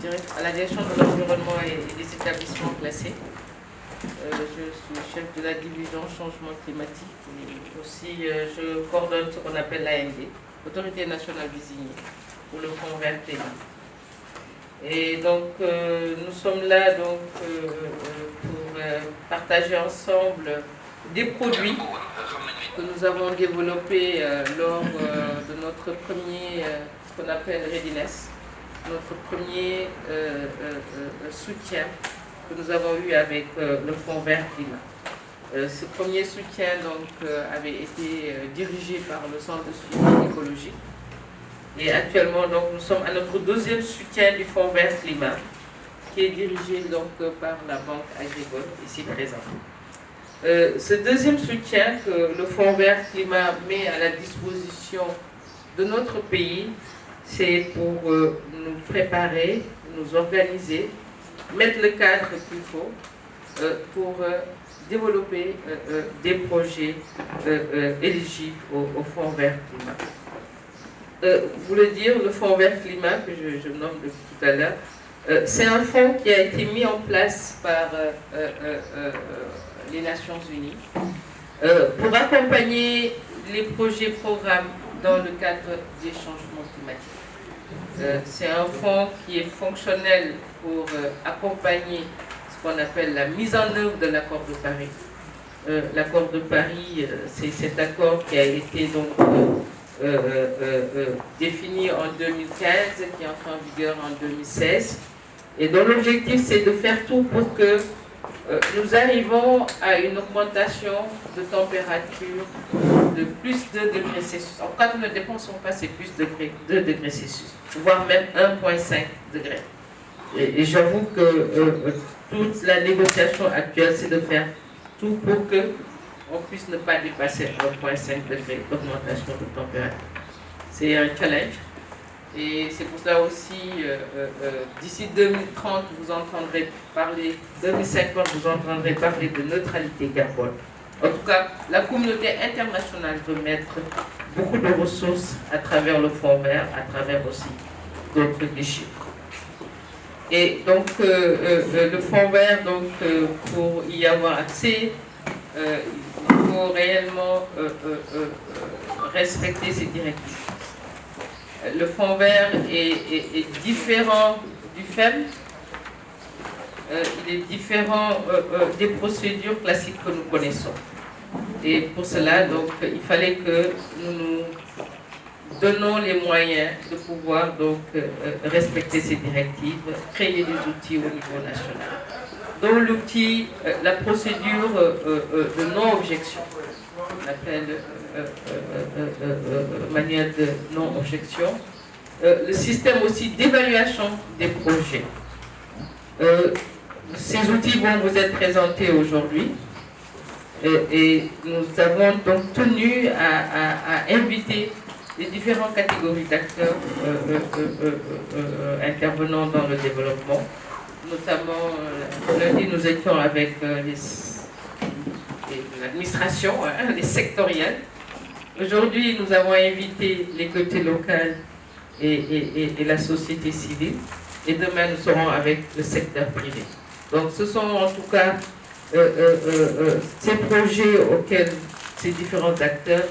à la direction de l'environnement et des établissements classés. Je suis chef de la division changement climatique et aussi je coordonne ce qu'on appelle l'AND, Autorité nationale désignée pour le Fonds vert climat. Et donc nous sommes là donc, pour partager ensemble des produits que nous avons développés lors de notre premier, ce qu'on appelle Readiness, notre premier soutien que nous avons eu avec le Fonds vert climat. Ce premier soutien donc, avait été dirigé par le Centre de suivi écologique. Et actuellement, donc, nous sommes à notre deuxième soutien du Fonds vert climat, qui est dirigé donc, par la Banque agricole, ici présente. Ce deuxième soutien que le Fonds vert climat met à la disposition de notre pays, c'est pour nous préparer, nous organiser, mettre le cadre qu'il faut pour développer des projets éligibles au Fonds vert climat. Vous le dire, le Fonds vert climat, que je nomme depuis tout à l'heure, c'est un fonds qui a été mis en place par les Nations Unies pour accompagner les projets-programmes dans le cadre des changements climatiques. C'est un fonds qui est fonctionnel pour accompagner ce qu'on appelle la mise en œuvre de l'accord de Paris. L'accord de Paris, c'est cet accord qui a été donc défini en 2015, qui est entré en vigueur en 2016, et dont l'objectif c'est de faire tout pour que nous arrivons à une augmentation de température de plus de 2 degrés Celsius. En cas, nous ne dépensons pas ces plus de 2 degrés Celsius, voire même 1,5 degré. Et j'avoue que toute la négociation actuelle, c'est de faire tout pour que on puisse ne pas dépasser 1,5 degré d'augmentation de température. C'est un challenge. Et c'est pour ça aussi, d'ici 2030, vous entendrez parler, 2050, vous entendrez parler de neutralité carbone. En tout cas, la communauté internationale veut mettre beaucoup de ressources à travers le Fonds vert, à travers aussi d'autres déchets. Et donc, le Fonds vert, donc, pour y avoir accès, il faut réellement respecter ces directives. Le Fonds vert est différent du FEM, il est différent des procédures classiques que nous connaissons. Et pour cela, donc, il fallait que nous nous donnons les moyens de pouvoir donc, respecter ces directives, créer des outils au niveau national. Dont l'outil, la procédure de non-objection, on appelle manuel de non-objection, le système aussi d'évaluation des projets. Ces outils vont vous être présentés aujourd'hui et nous avons donc tenu à inviter les différentes catégories d'acteurs intervenant dans le développement. Notamment, lundi, nous étions avec l'administration, les sectoriels. Aujourd'hui, nous avons invité les côtés locaux et la société civile. Et demain, nous serons avec le secteur privé. Donc, ce sont en tout cas ces projets auxquels ces différents acteurs